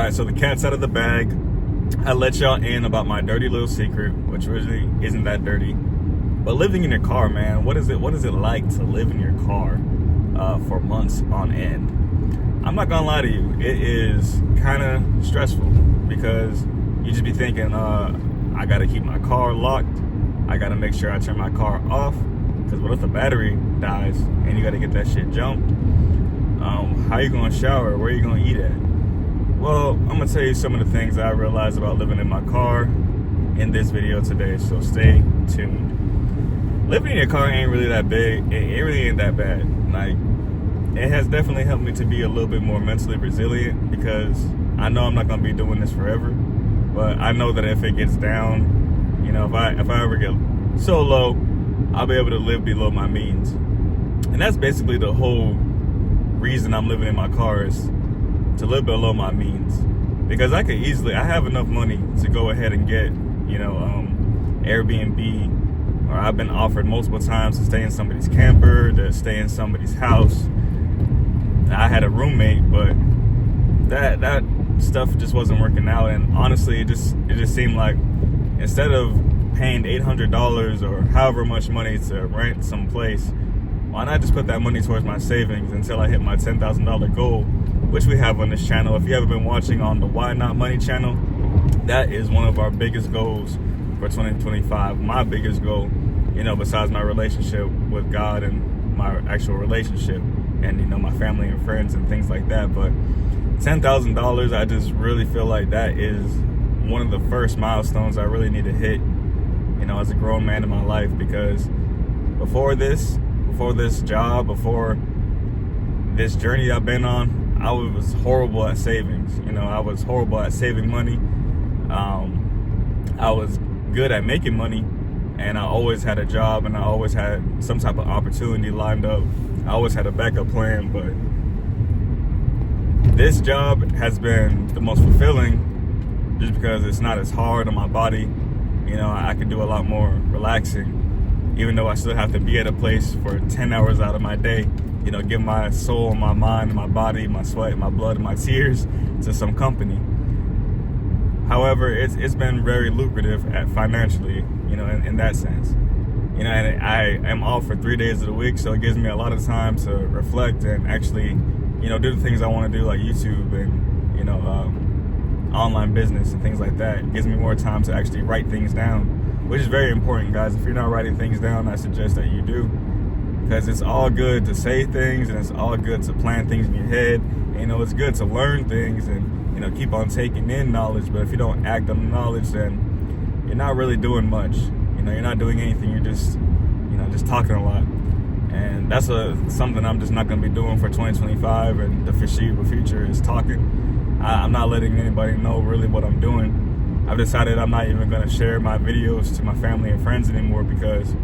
Alright, so the cat's out of the bag. I let y'all in about my dirty little secret, which really isn't that dirty. But living in your car, man, what is it like to live in your car for months on end? I'm not gonna lie to you, it is kind of stressful because you just be thinking, I gotta keep my car locked. I gotta make sure I turn my car off, because what if the battery dies and you gotta get that shit jumped? How you gonna shower? Where you gonna eat at? Well, I'm gonna tell you some of the things I realized about living in my car in this video today, so stay tuned. Living in your car ain't really that big. It really ain't that bad. Like, it has definitely helped me to be a little bit more mentally resilient, because I know I'm not gonna be doing this forever, but I know that if it gets down, you know, if I ever get so low, I'll be able to live below my means. And that's basically the whole reason I'm living in my car, is to live below my means, because I have enough money to go ahead and get, you know, Airbnb, or I've been offered multiple times to stay in somebody's camper, to stay in somebody's house. I had a roommate, but that stuff just wasn't working out, and honestly, it just seemed like instead of paying $800 or however much money to rent some place, why not just put that money towards my savings until I hit my $10,000 goal, which we have on this channel. If you haven't been watching on the Why Not Money channel, that is one of our biggest goals for 2025. My biggest goal, you know, besides my relationship with God and my actual relationship and, you know, my family and friends and things like that. But $10,000, I just really feel like that is one of the first milestones I really need to hit, you know, as a grown man in my life, because before this job, before this journey I've been on, I was horrible at savings. You know, I was horrible at saving money. I was good at making money, and I always had a job, and I always had some type of opportunity lined up. I always had a backup plan, but this job has been the most fulfilling just because it's not as hard on my body. You know, I can do a lot more relaxing, even though I still have to be at a place for 10 hours out of my day, you know, give my soul, my mind, my body, my sweat, my blood, and my tears to some company. However, it's been very lucrative financially, you know, in that sense. You know, and I am off for 3 days of the week, so it gives me a lot of time to reflect and actually, you know, do the things I want to do, like YouTube and, you know, online business and things like that. It gives me more time to actually write things down, which is very important, guys. If you're not writing things down, I suggest that you do, because it's all good to say things, and it's all good to plan things in your head. And, you know, it's good to learn things and, you know, keep on taking in knowledge, but if you don't act on the knowledge, then you're not really doing much. You know, you're not doing anything. You're just, you know, just talking a lot. And that's something I'm just not going to be doing for 2025 and the foreseeable future, is talking. I'm not letting anybody know really what I'm doing. I've decided I'm not even going to share my videos to my family and friends anymore, because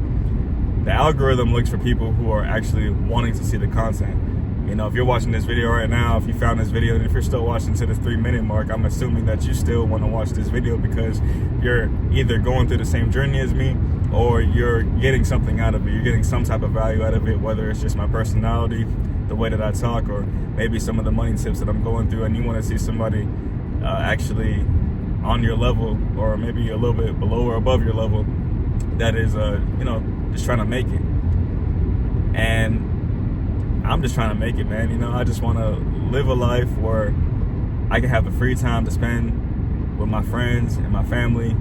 the algorithm looks for people who are actually wanting to see the content. You know, if you're watching this video right now, if you found this video, and if you're still watching to the 3-minute mark, I'm assuming that you still want to watch this video because you're either going through the same journey as me, or you're getting something out of it. You're getting some type of value out of it, whether it's just my personality, the way that I talk, or maybe some of the money tips that I'm going through, and you want to see somebody actually on your level, or maybe a little bit below or above your level, that is, you know, just trying to make it. And I'm just trying to make it, man. You know, I just want to live a life where I can have the free time to spend with my friends and my family,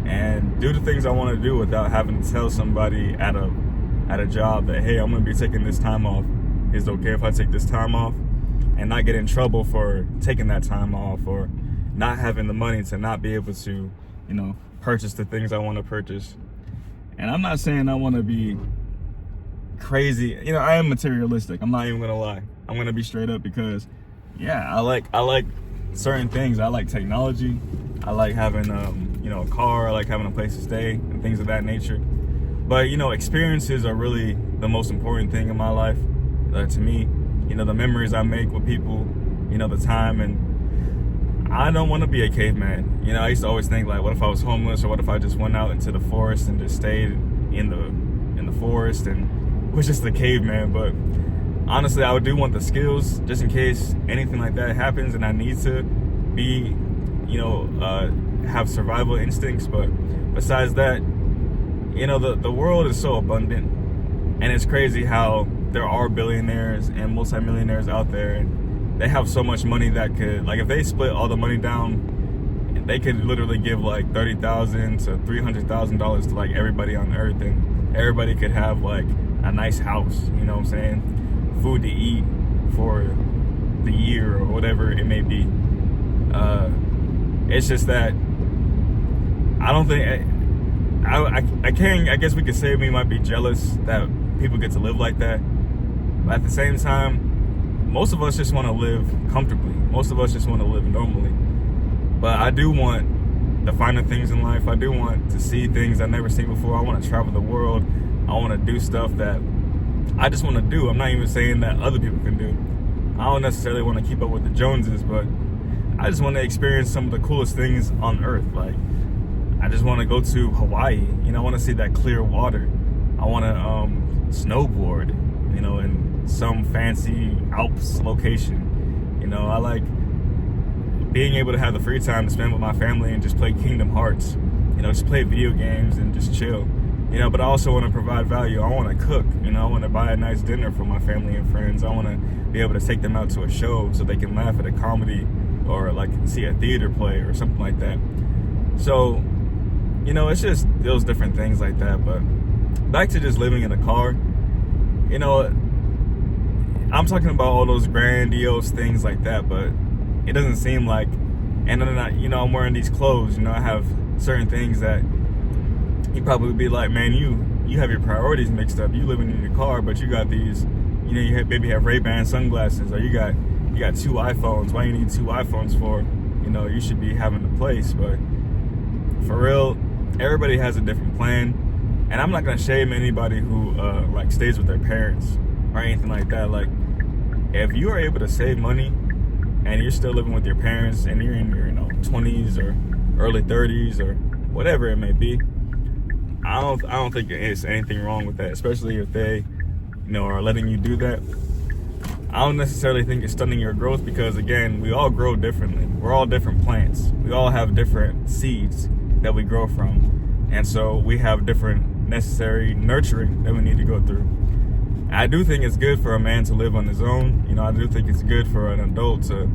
and do the things I want to do without having to tell somebody at a job that, hey, I'm going to be taking this time off. Is it okay if I take this time off? And not get in trouble for taking that time off, or not having the money to not be able to, you know, purchase the things I want to purchase. And I'm not saying I want to be crazy. You know, I am materialistic. I'm not even going to lie. I'm going to be straight up, because, yeah, I like certain things. I like technology. I like having, you know, a car. I like having a place to stay and things of that nature. But, you know, experiences are really the most important thing in my life, to me. You know, the memories I make with people, you know, the time. And I don't want to be a caveman. You know, I used to always think, like, what if I was homeless, or what if I just went out into the forest and just stayed in the forest and was just a caveman. But honestly, I do want the skills just in case anything like that happens and I need to be, have survival instincts. But besides that, the world is so abundant, and it's crazy how there are billionaires and multimillionaires out there, and they have so much money that could, like, if they split all the money down, they could literally give like $30,000 to $300,000 to like everybody on earth, and everybody could have like a nice house, you know what I'm saying, food to eat for the year or whatever it may be. It's just that I don't think I guess we could say we might be jealous that people get to live like that, but at the same time, most of us just want to live comfortably. Most of us just want to live normally. But I do want the finer things in life. I do want to see things I've never seen before. I want to travel the world. I want to do stuff that I just want to do. I'm not even saying that other people can do. I don't necessarily want to keep up with the Joneses, but I just want to experience some of the coolest things on earth. Like, I just want to go to Hawaii. I want to see that clear water. I want to snowboard, in some fancy Alps location. I like being able to have the free time to spend with my family and just play Kingdom Hearts, just play video games and just chill, but I also want to provide value. I want to cook, I want to buy a nice dinner for my family and friends. I want to be able to take them out to a show so they can laugh at a comedy or like see a theater play or something like that. So, it's just those different things like that. But back to just living in a car, I'm talking about all those grandiose things like that, but it doesn't seem like, and then I'm wearing these clothes, I have certain things that you probably be like, man, you have your priorities mixed up. You living in your car, but you got these, you maybe have Ray-Ban sunglasses, or you got 2 iPhones. Why you need 2 iPhones for? You should be having a place. But for real, everybody has a different plan, and I'm not gonna shame anybody who like stays with their parents or anything like that. Like, if you are able to save money and you're still living with your parents and you're in your 20s or early 30s or whatever it may be, I don't think there's anything wrong with that, especially if they are letting you do that. I don't necessarily think it's stunning your growth, because again, we all grow differently. We're all different plants. We all have different seeds that we grow from, and so we have different necessary nurturing that we need to go through. I do think it's good for a man to live on his own. I do think it's good for an adult to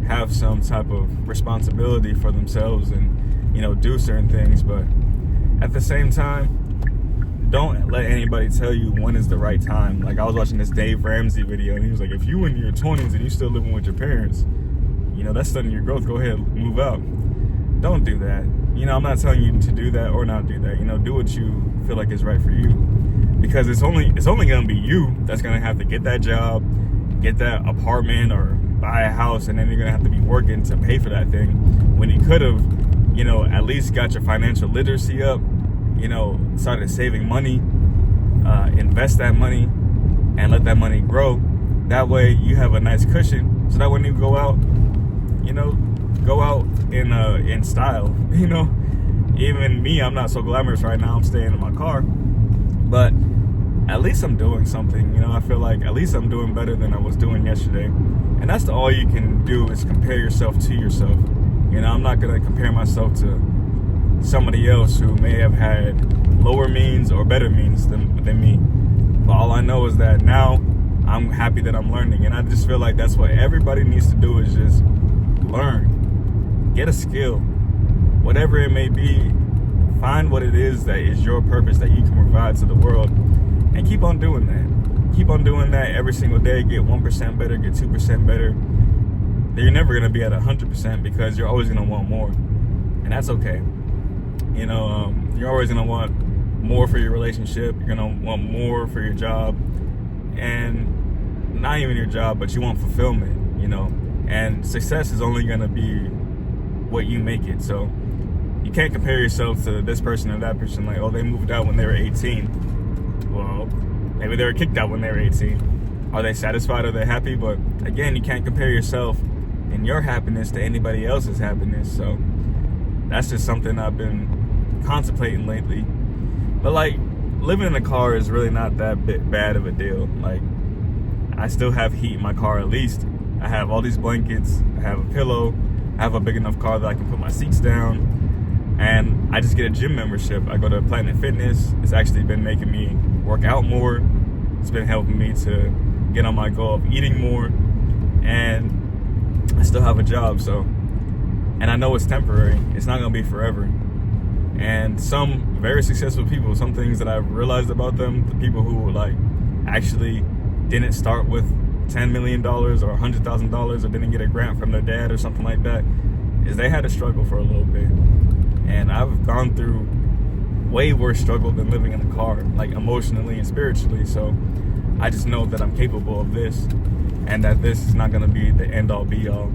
have some type of responsibility for themselves and, do certain things. But at the same time, don't let anybody tell you when is the right time. Like, I was watching this Dave Ramsey video, and he was like, if you in your 20s and you still living with your parents, that's stunning your growth. Go ahead, move out. Don't do that. I'm not telling you to do that or not do that. Do what you feel like is right for you. Because it's only gonna be you that's gonna have to get that job, get that apartment, or buy a house, and then you're gonna have to be working to pay for that thing, when you could have, at least got your financial literacy up, started saving money, invest that money, and let that money grow. That way you have a nice cushion, so that when you go out, go out in style. Even me, I'm not so glamorous right now. I'm staying in my car, but at least I'm doing something. I feel like at least I'm doing better than I was doing yesterday. And that's all you can do, is compare yourself to yourself. I'm not going to compare myself to somebody else who may have had lower means or better means than me. But all I know is that now I'm happy that I'm learning. And I just feel like that's what everybody needs to do, is just learn. Get a skill. Whatever it may be, find what it is that is your purpose that you can provide to the world, and keep on doing that. Keep on doing that every single day. Get 1% better, get 2% better. You're never going to be at 100%, because you're always going to want more. And that's okay. You're always going to want more for your relationship. You're going to want more for your job. And not even your job, but you want fulfillment, And success is only going to be what you make it. So you can't compare yourself to this person or that person, like, oh, they moved out when they were 18. Well, maybe they were kicked out when they were 18. Are they satisfied? Are they happy? But again, you can't compare yourself and your happiness to anybody else's happiness. So that's just something I've been contemplating lately. But like, living in a car is really not that bad of a deal. Like, I still have heat in my car at least. I have all these blankets. I have a pillow. I have a big enough car that I can put my seats down, and I just get a gym membership. I go to Planet Fitness. It's actually been making me work out more. It's been helping me to get on my goal of eating more, and I still have a job, so, and I know it's temporary. It's not gonna be forever. And some very successful people, some things that I've realized about them, the people who like actually didn't start with $10 million or $100,000 or didn't get a grant from their dad or something like that, is they had to struggle for a little bit. And I've gone through way worse struggle than living in a car, like emotionally and spiritually. So I just know that I'm capable of this, and that this is not gonna be the end all be all.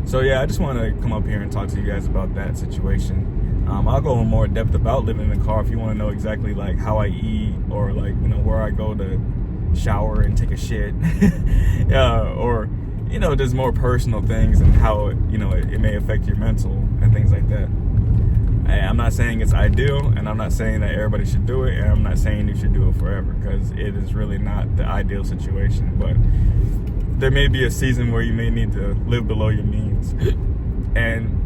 So yeah, I just want to come up here and talk to you guys about that situation. I'll go in more depth about living in a car if you want to know exactly like how I eat, or like, you know, where I go to shower and take a shit, or, you know, just more personal things and how it, you know, it may affect your mental and things like that. I'm not saying it's ideal, and I'm not saying that everybody should do it, and I'm not saying you should do it forever, because it is really not the ideal situation. But there may be a season where you may need to live below your means, and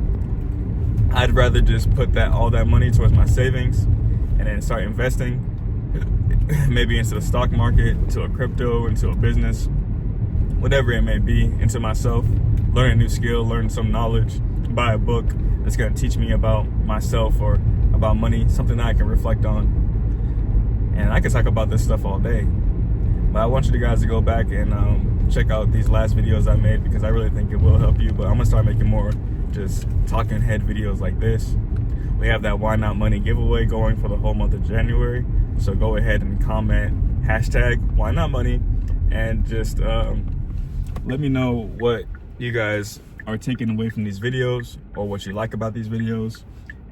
I'd rather just put all that money towards my savings and then start investing, maybe into the stock market, into a crypto, into a business, whatever it may be, into myself, learn a new skill, learn some knowledge, buy a book that's going to teach me about myself or about money, something that I can reflect on. And I can talk about this stuff all day, but I want you guys to go back and check out these last videos I made, because I really think it will help you. But I'm going to start making more just talking head videos like this. We have that Why Not Money giveaway going for the whole month of January. So go ahead and comment hashtag Why Not Money, and just let me know what you guys are taking away from these videos, or what you like about these videos.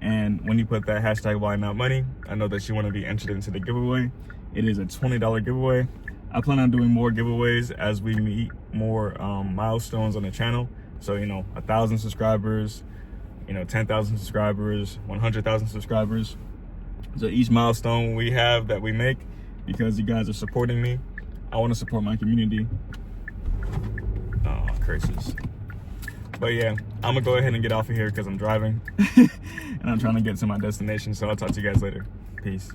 And when you put that hashtag Why Not Money, I know that you want to be entered into the giveaway. It is a $20 giveaway. I plan on doing more giveaways as we meet more milestones on the channel. So, you know, 1,000 subscribers, you know, 10,000 subscribers, 100,000 subscribers. So each milestone we have that we make, because you guys are supporting me, I want to support my community. Oh, curses. But yeah, I'm gonna go ahead and get off of here because I'm driving and I'm trying to get to my destination. So I'll talk to you guys later. Peace.